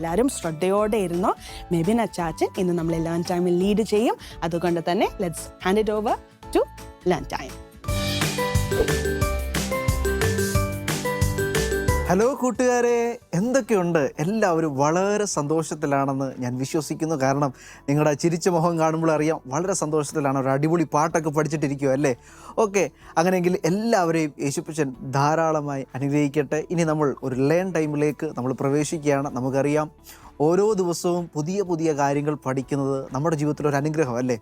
എല്ലാവരും ശ്രദ്ധയോടെ ഇരുന്നോ. മെബിൻ അച്ചാച്ചൻ ഇന്ന് നമ്മൾ ലേൺ ടൈമിൽ ലീഡ് ചെയ്യും. അതുകൊണ്ട് തന്നെ let's hand it over to learn time. Hello കൂട്ടുകാരെ, എന്തൊക്കെയുണ്ട്? എല്ലാവരും വളരെ സന്തോഷത്തിലാണെന്ന് ഞാൻ വിശ്വസിക്കുന്നു. കാരണം നിങ്ങളുടെ ചിരിച്ച മുഖം കാണുമ്പോൾ അറിയാം വളരെ സന്തോഷത്തിലാണ്. ഒരു അടിപൊളി പാട്ടൊക്കെ പഠിച്ചിട്ടിരിക്കുക അല്ലേ? ഓക്കെ, അങ്ങനെയെങ്കിൽ എല്ലാവരെയും യേശുപ്പച്ചൻ ധാരാളമായി അനുഗ്രഹിക്കട്ടെ. ഇനി നമ്മൾ ഒരു ലേൺ ടൈമിലേക്ക് നമ്മൾ പ്രവേശിക്കുകയാണ്. നമുക്കറിയാം ഓരോ ദിവസവും പുതിയ പുതിയ കാര്യങ്ങൾ പഠിക്കുന്നത് നമ്മുടെ ജീവിതത്തിൽ ഒരു അനുഗ്രഹം അല്ലേ?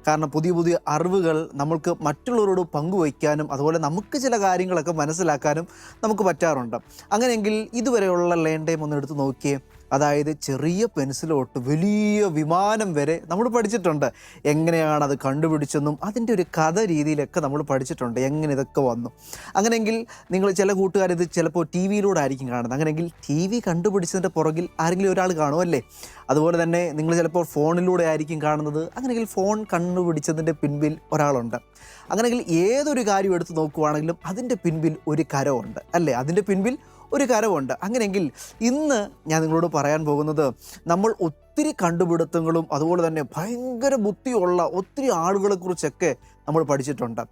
കാരണം പുതിയ പുതിയ അറിവുകൾ നമ്മൾക്ക് മറ്റുള്ളവരോട് പങ്കുവയ്ക്കാനും അതുപോലെ നമുക്ക് ചില കാര്യങ്ങളൊക്കെ മനസ്സിലാക്കാനും നമുക്ക് പറ്റാറുണ്ട്. അങ്ങനെയെങ്കിൽ ഇതുവരെയുള്ള ലേൺ ടൈം ഒന്ന് എടുത്ത് നോക്കിയേ. അതായത് ചെറിയ പെൻസിലോട്ട് വലിയ വിമാനം വരെ നമ്മൾ പഠിച്ചിട്ടുണ്ട്. എങ്ങനെയാണ് അത് കണ്ടുപിടിച്ചെന്നും അതിൻ്റെ ഒരു കഥ രീതിയിലൊക്കെ നമ്മൾ പഠിച്ചിട്ടുണ്ട്, എങ്ങനെ ഇതൊക്കെ വന്നു. അങ്ങനെയെങ്കിൽ നിങ്ങൾ ചില കൂട്ടുകാർ ഇത് ചിലപ്പോൾ ടി വിയിലൂടെ ആയിരിക്കും കാണുന്നത്. അങ്ങനെയെങ്കിൽ ടി വി കണ്ടുപിടിച്ചതിൻ്റെ പുറകിൽ ആരെങ്കിലും ഒരാൾ കാണുമല്ലേ? അതുപോലെ തന്നെ നിങ്ങൾ ചിലപ്പോൾ ഫോണിലൂടെ ആയിരിക്കും കാണുന്നത്. അങ്ങനെയെങ്കിൽ ഫോൺ കണ്ടുപിടിച്ചതിൻ്റെ പിൻപിൽ ഒരാളുണ്ട്. അങ്ങനെയെങ്കിൽ ഏതൊരു കാര്യം എടുത്ത് നോക്കുവാണെങ്കിലും അതിൻ്റെ പിൻപിൽ ഒരു കരമുണ്ട് അല്ലേ? അതിൻ്റെ പിൻപിൽ ഒരു കരമുണ്ട്. അങ്ങനെയെങ്കിൽ ഇന്ന് ഞാൻ നിങ്ങളോട് പറയാൻ പോകുന്നത്, നമ്മൾ ഒത്തിരി കണ്ടുപിടുത്തങ്ങളും അതുപോലെ തന്നെ ഭയങ്കര ബുദ്ധിയുള്ള ഒത്തിരി ആളുകളെക്കുറിച്ചൊക്കെ നമ്മൾ പഠിച്ചിട്ടുണ്ട്.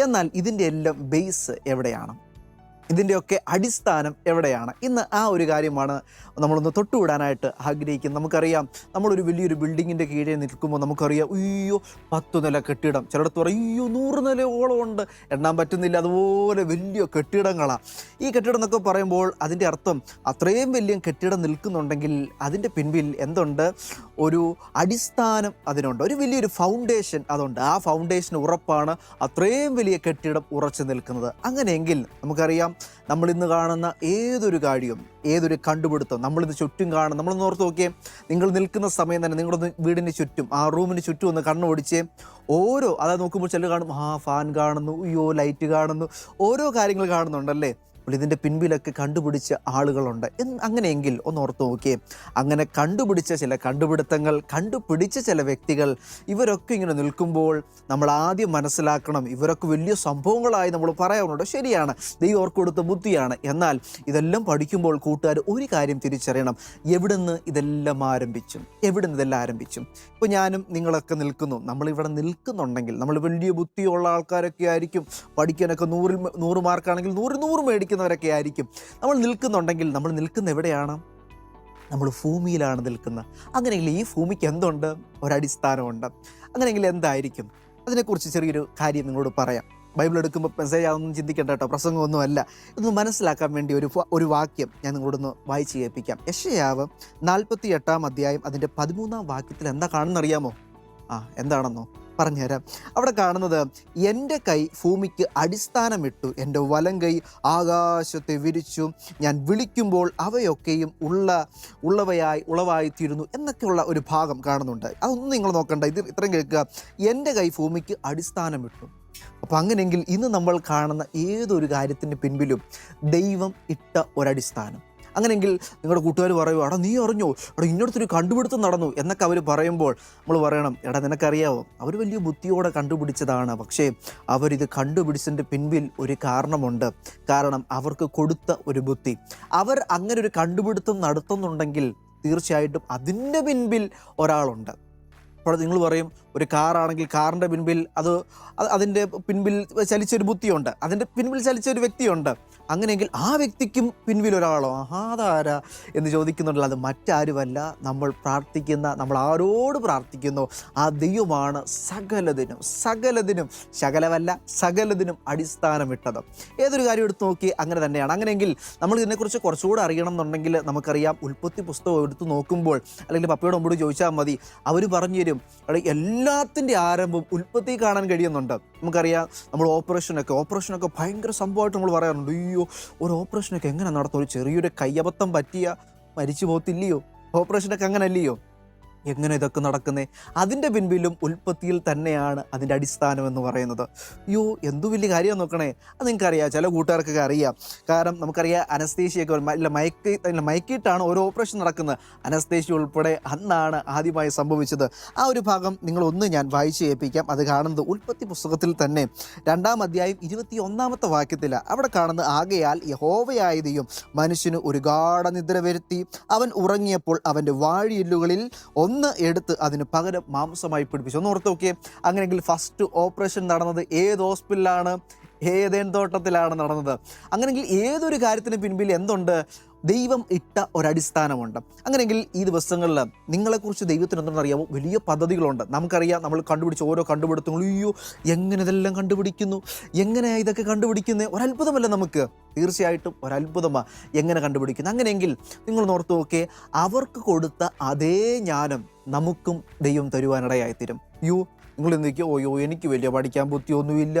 എന്നാൽ ഇതിൻ്റെ എല്ലാം ബേസ് എവിടെയാണ്? ഇതിൻ്റെയൊക്കെ അടിസ്ഥാനം എവിടെയാണ്? ഇന്ന് ആ ഒരു കാര്യമാണ് നമ്മളൊന്ന് തൊട്ടുവിടാനായിട്ട് ആഗ്രഹിക്കുന്നത്. നമുക്കറിയാം നമ്മളൊരു വലിയൊരു ബിൽഡിങ്ങിൻ്റെ കീഴിൽ നിൽക്കുമ്പോൾ നമുക്കറിയാം 10 നില കെട്ടിടം, ചിലയിടത്ത് പറയും 100 നിലയോളം ഉണ്ട്, എണ്ണാൻ പറ്റുന്നില്ല, അതുപോലെ വലിയ കെട്ടിടങ്ങളാണ്. ഈ കെട്ടിടം എന്നൊക്കെ പറയുമ്പോൾ അതിൻ്റെ അർത്ഥം അത്രയും വലിയ കെട്ടിടം നിൽക്കുന്നുണ്ടെങ്കിൽ അതിൻ്റെ പിൻപിൽ എന്തുണ്ട്? ഒരു അടിസ്ഥാനം അതിനുണ്ട്, ഒരു വലിയൊരു ഫൗണ്ടേഷൻ അതുണ്ട്. ആ ഫൗണ്ടേഷൻ ഉറപ്പാണ് അത്രയും വലിയ കെട്ടിടം ഉറച്ചു നിൽക്കുന്നത്. അങ്ങനെയെങ്കിൽ നമുക്കറിയാം നമ്മളിന്ന് കാണുന്ന ഏതൊരു കാര്യവും, ഏതൊരു കണ്ടുപിടുത്തം നമ്മളിന്ന് ചുറ്റും കാണും. നമ്മളൊന്ന് ഓർത്ത് നോക്കിയേ, നിങ്ങൾ നിൽക്കുന്ന സമയം തന്നെ നിങ്ങളൊന്ന് വീടിന് ചുറ്റും, ആ റൂമിന് ചുറ്റും ഒന്ന് കണ്ണു ഓടിച്ചേ. അതായത് നോക്കുമ്പോൾ ചില കാണും, ഫാൻ കാണുന്നു, ലൈറ്റ് കാണുന്നു, ഓരോ കാര്യങ്ങൾ കാണുന്നുണ്ടല്ലേ? അപ്പോൾ ഇതിൻ്റെ പിൻപിലൊക്കെ കണ്ടുപിടിച്ച ആളുകളുണ്ട്. അങ്ങനെയെങ്കിൽ ഒന്ന് ഓർത്ത് നോക്കിയേ, അങ്ങനെ കണ്ടുപിടിച്ച ചില കണ്ടുപിടുത്തങ്ങൾ, കണ്ടുപിടിച്ച ചില വ്യക്തികൾ, ഇവരൊക്കെ ഇങ്ങനെ നിൽക്കുമ്പോൾ നമ്മൾ ആദ്യം മനസ്സിലാക്കണം, ഇവരൊക്കെ വലിയ സംഭവങ്ങളായി നമ്മൾ പറയാറുണ്ട്. ശരിയാണ്, ദൈവം അവർക്ക് കൊടുത്ത ബുദ്ധിയാണ്. എന്നാൽ ഇതെല്ലാം പഠിക്കുമ്പോൾ കൂട്ടുകാർ ഒരു കാര്യം തിരിച്ചറിയണം, എവിടുന്ന് ഇതെല്ലാം ആരംഭിച്ചു? ഇതെല്ലാം ആരംഭിച്ചു? ഇപ്പോൾ ഞാനും നിങ്ങളൊക്കെ നിൽക്കുന്നു, നമ്മളിവിടെ നിൽക്കുന്നുണ്ടെങ്കിൽ നമ്മൾ വലിയ ബുദ്ധിയുള്ള ആൾക്കാരൊക്കെ ആയിരിക്കും, പഠിക്കാനൊക്കെ 100 മാർക്കാണെങ്കിൽ 100 മേടിക്കുന്നവരൊക്കെ ആയിരിക്കും. നമ്മൾ നിൽക്കുന്നുണ്ടെങ്കിൽ നമ്മൾ നിൽക്കുന്ന എവിടെയാണ്? നമ്മൾ ഭൂമിയിലാണ് നിൽക്കുന്നത്. അങ്ങനെയെങ്കിൽ ഈ ഭൂമിക്ക് എന്തുണ്ട്? ഒരടിസ്ഥാനമുണ്ട്. അങ്ങനെയെങ്കിൽ എന്തായിരിക്കും? അതിനെക്കുറിച്ച് ചെറിയൊരു കാര്യം നിങ്ങളോട് പറയാം. ബൈബിൾ എടുക്കുമ്പോൾ മെസ്സേജ് അതൊന്നും ചിന്തിക്കേണ്ട കേട്ടോ, പ്രസംഗമൊന്നുമല്ല. ഇതൊന്ന് മനസ്സിലാക്കാൻ വേണ്ടി ഒരു വാക്യം ഞാൻ നിങ്ങളോടൊന്ന് വായിച്ച് കേൾപ്പിക്കാം. യെശയ്യാവ് 48-ാം അധ്യായം അതിൻ്റെ 13-ാം വാക്യത്തിൽ എന്താ കാണുന്നറിയാമോ? എന്താണെന്നോ പറഞ്ഞുതരാം. അവിടെ കാണുന്നത്, എൻ്റെ കൈ ഭൂമിക്ക് അടിസ്ഥാനമിട്ടു, എൻ്റെ വലം കൈ ആകാശത്തെ വിരിച്ചു, ഞാൻ വിളിക്കുമ്പോൾ അവയൊക്കെയും ഉളവായിത്തീരുന്നു എന്നൊക്കെയുള്ള ഒരു ഭാഗം കാണുന്നുണ്ട്. അതൊന്നും നിങ്ങൾ നോക്കണ്ട, ഇത് ഇത്രയും കേൾക്കുക. എൻ്റെ കൈ ഭൂമിക്ക് അടിസ്ഥാനമിട്ടു. അപ്പോൾ അങ്ങനെയെങ്കിൽ ഇന്ന് നമ്മൾ കാണുന്ന ഏതൊരു കാര്യത്തിൻ്റെ പിൻപിലും ദൈവം ഇട്ട ഒരടിസ്ഥാനം. അങ്ങനെയെങ്കിൽ നിങ്ങളുടെ കൂട്ടുകാർ പറയുമോ, നീ അറിഞ്ഞോ, ഇന്നടത്തൊരു കണ്ടുപിടുത്തം നടന്നു എന്നൊക്കെ അവർ പറയുമ്പോൾ നമ്മൾ പറയണം, നിനക്കറിയാവോ, അവർ വലിയ ബുദ്ധിയോടെ കണ്ടുപിടിച്ചതാണ്. പക്ഷേ അവരിത് കണ്ടുപിടിച്ചതിൻ്റെ പിൻപിൽ ഒരു കാരണമുണ്ട്. കാരണം അവർക്ക് കൊടുത്ത ഒരു ബുദ്ധി. അവർ അങ്ങനെ ഒരു കണ്ടുപിടുത്തം നടത്തുന്നുണ്ടെങ്കിൽ തീർച്ചയായിട്ടും അതിൻ്റെ പിൻപിൽ ഒരാളുണ്ട്. അപ്പോൾ നിങ്ങൾ പറയും, ഒരു കാറാണെങ്കിൽ കാറിൻ്റെ പിൻപിൽ അതിൻ്റെ പിൻപിൽ ചലിച്ചൊരു ബുദ്ധിയുണ്ട്, അതിൻ്റെ പിൻപിൽ ചലിച്ചൊരു വ്യക്തിയുണ്ട്. അങ്ങനെയെങ്കിൽ ആ വ്യക്തിക്കും പിൻപിൽ ഒരാളോ? അതാരാ എന്ന് ചോദിക്കുന്നുണ്ടല്ലോ, അത് മറ്റാരുമല്ല, നമ്മൾ നമ്മൾ ആരോട് പ്രാർത്ഥിക്കുന്നു ആ ദൈവമാണ് സകലതിനും സകലതിനും അടിസ്ഥാനമിട്ടത്. ഏതൊരു കാര്യം എടുത്ത് നോക്കി അങ്ങനെ തന്നെയാണ്. അങ്ങനെയെങ്കിൽ നമ്മൾ ഇതിനെക്കുറിച്ച് കുറച്ചുകൂടെ അറിയണം എന്നുണ്ടെങ്കിൽ നമുക്കറിയാം, ഉൽപ്പത്തി പുസ്തകം എടുത്ത് നോക്കുമ്പോൾ, അല്ലെങ്കിൽ പപ്പയുടെ മുമ്പോട് ചോദിച്ചാൽ മതി, അവർ പറഞ്ഞു തരും. എല്ലാത്തിൻ്റെ ആരംഭം ഉൽപ്പത്തി കാണാൻ കഴിയുന്നുണ്ട്. നമുക്കറിയാം, നമ്മൾ ഓപ്പറേഷനൊക്കെ ഭയങ്കര സംഭവമായിട്ട് നമ്മൾ പറയാറുണ്ട്. ഒരു ഓപ്പറേഷനൊക്കെ എങ്ങനെ നടത്തും? ഒരു ചെറിയൊരു കയ്യബദ്ധം പറ്റിയ മരിച്ചു പോകത്തില്ലയോ? ഓപ്പറേഷനൊക്കെ അങ്ങനെ അല്ലയോ? എങ്ങനെ ഇതൊക്കെ നടക്കുന്നേ? അതിൻ്റെ പിൻപിലും ഉൽപ്പത്തിയിൽ തന്നെയാണ് അതിൻ്റെ അടിസ്ഥാനം എന്ന് പറയുന്നത്. അയ്യോ, എന്തു വലിയ കാര്യം നോക്കണേ. അത് നിങ്ങൾക്കറിയാം, ചില കൂട്ടുകാർക്കൊക്കെ അറിയാം. കാരണം നമുക്കറിയാം അനസ്തേഷ്യയൊക്കെ മയക്കിയിട്ടാണ് ഓരോ ഓപ്പറേഷൻ നടക്കുന്നത്. അനസ്തേഷ്യ ഉൾപ്പെടെ അന്നാണ് ആദ്യമായി സംഭവിച്ചത്. ആ ഒരു ഭാഗം നിങ്ങളൊന്ന് ഞാൻ വായിച്ച് കേൾപ്പിക്കാം. അത് കാണുന്നത് ഉൽപ്പത്തി പുസ്തകത്തിൽ തന്നെ 2-ാം അധ്യായം 21-ാമത്തെ വാക്യത്തിലാണ്. അവിടെ കാണുന്നത്, ആകയാൽ യഹോവയായ ദൈവം മനുഷ്യന് ഒരു ഗാഢനിദ്ര വരുത്തി, അവൻ ഉറങ്ങിയപ്പോൾ അവൻ്റെ വാഴിയെല്ലുകളിൽ ഒന്ന് എടുത്ത് അതിന് പകരം മാംസമായി പിടിപ്പിച്ചു. ഒന്ന് ഓർത്ത് നോക്കിയേ. അങ്ങനെയെങ്കിൽ ഫസ്റ്റ് ഓപ്പറേഷൻ നടന്നത് ഏത് ഹോസ്പിറ്റലിലാണ്? ഏതേൻ തോട്ടത്തിലാണ് നടന്നത്. അങ്ങനെയെങ്കിൽ ഏതൊരു കാര്യത്തിന് പിൻപിൽ എന്തുണ്ട്? ദൈവം ഇട്ട ഒരടിസ്ഥാനമുണ്ട്. അങ്ങനെയെങ്കിൽ ഈ ദിവസങ്ങളിൽ നിങ്ങളെക്കുറിച്ച് ദൈവത്തിന് എന്തെന്ന് അറിയാമോ? വലിയ പദ്ധതികളുണ്ട്. നമുക്കറിയാം, നമ്മൾ കണ്ടുപിടിച്ച ഓരോ കണ്ടുപിടുത്തങ്ങളും, അയ്യോ എങ്ങനെ ഇതെല്ലാം കണ്ടുപിടിക്കുന്നു, എങ്ങനെയാണ് ഇതൊക്കെ കണ്ടുപിടിക്കുന്നത്? ഒരത്ഭുതമല്ല നമുക്ക്? തീർച്ചയായിട്ടും ഒരത്ഭുതമാണ് എങ്ങനെ കണ്ടുപിടിക്കുന്നു. അങ്ങനെയെങ്കിൽ നിങ്ങൾ ഓർത്ത് നോക്കിയേ, അവർക്ക് കൊടുത്ത അതേ ജ്ഞാനം നമുക്കും ദൈവം തരുവാനിടയായിത്തീരും. നിങ്ങൾ എന്തൊക്കെയോ, ഓയോ എനിക്ക് വലിയ പഠിക്കാൻ ബുദ്ധിയൊന്നുമില്ല,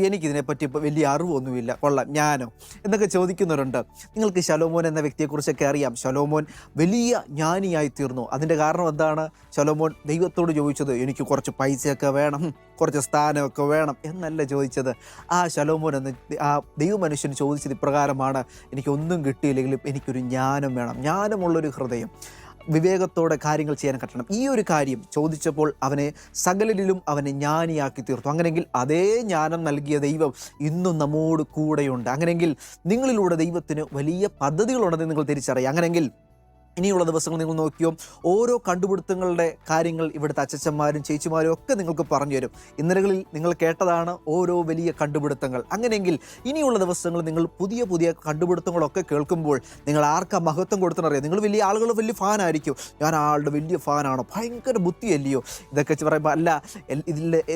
എനിക്കിതിനെപ്പറ്റി ഇപ്പോൾ വലിയ അറിവൊന്നുമില്ല, കൊള്ളാം ഞാനോ എന്നൊക്കെ ചോദിക്കുന്നവരുണ്ട്. നിങ്ങൾക്ക് ശലോമോൻ എന്ന വ്യക്തിയെക്കുറിച്ചൊക്കെ അറിയാം. ശലോമോൻ വലിയ ജ്ഞാനിയായി തീർന്നു. അതിൻ്റെ കാരണം എന്താണ്? ശലോമോൻ ദൈവത്തോട് ചോദിച്ചത്, എനിക്ക് കുറച്ച് പൈസയൊക്കെ വേണം, കുറച്ച് സ്ഥാനമൊക്കെ വേണം എന്നല്ല ചോദിച്ചത്. ആ ശലോമോൻ എന്ന ആ ദൈവമനുഷ്യൻ ചോദിച്ചത് ഇപ്രകാരമാണ്, എനിക്കൊന്നും കിട്ടിയില്ലെങ്കിലും എനിക്കൊരു ജ്ഞാനം വേണം, ജ്ഞാനമുള്ളൊരു ഹൃദയം, വിവേകത്തോടെ കാര്യങ്ങൾ ചെയ്യാൻ പറ്റണം. ഈ ഒരു കാര്യം ചോദിച്ചപ്പോൾ അവനെ സകലരിലും അവനെ ജ്ഞാനിയാക്കി തീർത്തു. അങ്ങനെയെങ്കിൽ അതേ ജ്ഞാനം നൽകിയ ദൈവം ഇന്നും നമ്മോട് കൂടെയുണ്ട്. അങ്ങനെയെങ്കിൽ നിങ്ങളിലൂടെ ദൈവത്തിന് വലിയ പദ്ധതികളുണ്ടെന്ന് നിങ്ങൾ തിരിച്ചറിയുക. അങ്ങനെയെങ്കിൽ ഇനിയുള്ള ദിവസങ്ങൾ നിങ്ങൾ നോക്കിയോ, ഓരോ കണ്ടുപിടുത്തങ്ങളുടെ കാര്യങ്ങൾ ഇവിടുത്തെ അച്ചച്ചന്മാരും ചേച്ചിമാരും ഒക്കെ നിങ്ങൾക്ക് പറഞ്ഞു തരും. ഇന്നലകളിൽ നിങ്ങൾ കേട്ടതാണ് ഓരോ വലിയ കണ്ടുപിടുത്തങ്ങൾ. അങ്ങനെയെങ്കിൽ ഇനിയുള്ള ദിവസങ്ങൾ നിങ്ങൾ പുതിയ പുതിയ കണ്ടുപിടുത്തങ്ങളൊക്കെ കേൾക്കുമ്പോൾ നിങ്ങൾ ആർക്കാ മഹത്വം കൊടുത്തെന്നറിയാം. നിങ്ങൾ വലിയ ആളുകൾ വലിയ ഫാനായിരിക്കും. ഞാൻ ആളുടെ വലിയ ഫാനാണോ, ഭയങ്കര ബുദ്ധിയല്ലയോ ഇതൊക്കെ പറയുമ്പോൾ, അല്ല,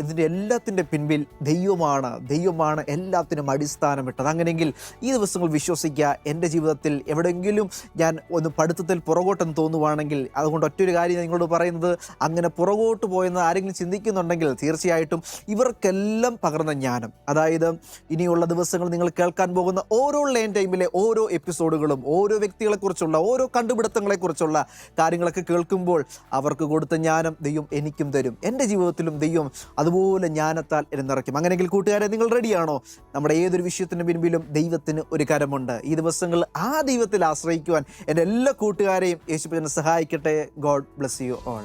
ഇതിൻ്റെ എല്ലാത്തിൻ്റെ പിൻപിൽ ദൈവമാണ് എല്ലാത്തിനും അടിസ്ഥാനമിട്ടത്. അങ്ങനെയെങ്കിൽ ഈ ദിവസങ്ങൾ വിശ്വസിക്കുക. എൻ്റെ ജീവിതത്തിൽ എവിടെയെങ്കിലും ഞാൻ ഒന്ന് പഠിത്തത്തിൽ പുറകോട്ടെന്ന് തോന്നുവാണെങ്കിൽ, അതുകൊണ്ട് ഒറ്റൊരു കാര്യം നിങ്ങളോട് പറയുന്നത്, അങ്ങനെ പുറകോട്ട് പോയെന്ന് ആരെങ്കിലും ചിന്തിക്കുന്നുണ്ടെങ്കിൽ തീർച്ചയായിട്ടും ഇവർക്കെല്ലാം പകർന്ന ജ്ഞാനം, അതായത് ഇനിയുള്ള ദിവസങ്ങൾ നിങ്ങൾ കേൾക്കാൻ പോകുന്ന ഓരോ ലൈൻ ടൈമിലെ ഓരോ എപ്പിസോഡുകളും ഓരോ വ്യക്തികളെക്കുറിച്ചുള്ള ഓരോ കണ്ടുപിടുത്തങ്ങളെക്കുറിച്ചുള്ള കാര്യങ്ങളൊക്കെ കേൾക്കുമ്പോൾ അവർക്ക് കൊടുത്ത ജ്ഞാനം ദൈവം എനിക്കും തരും. എൻ്റെ ജീവിതത്തിലും ദൈവം അതുപോലെ ജ്ഞാനത്താൽ എന്നെ നിറയ്ക്കും. അങ്ങനെയെങ്കിൽ കൂട്ടുകാരെ, നിങ്ങൾ റെഡിയാണോ? നമ്മുടെ ഏതൊരു വിഷയത്തിന് പിൻപിലും ദൈവത്തിന് ഒരു കരമുണ്ട്. ഈ ദിവസങ്ങളിൽ ആ ദൈവത്തിൽ ആശ്രയിക്കുവാൻ എൻ്റെ എല്ലാ കൂട്ടുകാരെയും യേശുവിനെ സഹായിക്കട്ടെ. God bless you all.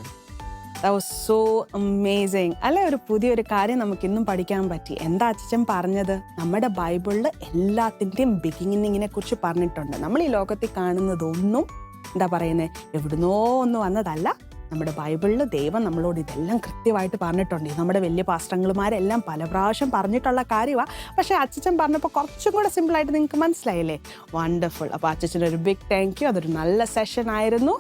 That was so amazing. അല്ലെ, ഒരു പുതിയൊരു കാര്യം നമുക്ക് ഇന്നും പഠിക്കാൻ പറ്റി. എന്താ അച്ഛൻ പറഞ്ഞത്? നമ്മുടെ ബൈബിളിൽ എല്ലാത്തിൻ്റെയും ബിഗിനിങ്ങിനെ കുറിച്ച് പറഞ്ഞിട്ടുണ്ട്. നമ്മൾ ഈ ലോകത്തിൽ കാണുന്നതൊന്നും എന്താ പറയുന്നത്, എവിടുന്നോ ഒന്നും വന്നതല്ല. നമ്മുടെ ബൈബിളിൽ ദൈവം നമ്മളോട് ഇതെല്ലാം കൃത്യമായിട്ട് പറഞ്ഞിട്ടുണ്ട്. നമ്മുടെ വലിയ പാസ്റ്റർമാരെല്ലാം പല പ്രാവശ്യം പറഞ്ഞിട്ടുള്ള കാര്യമാണ്. പക്ഷേ അച്ഛൻ പറഞ്ഞപ്പോൾ കുറച്ചും കൂടെ സിമ്പിളായിട്ട് നിങ്ങൾക്ക് മനസ്സിലായില്ലേ? വണ്ടർഫുൾ. അപ്പോൾ അച്ഛനൊരു ബിഗ് താങ്ക് യു. അതൊരു നല്ല സെഷൻ ആയിരുന്നു.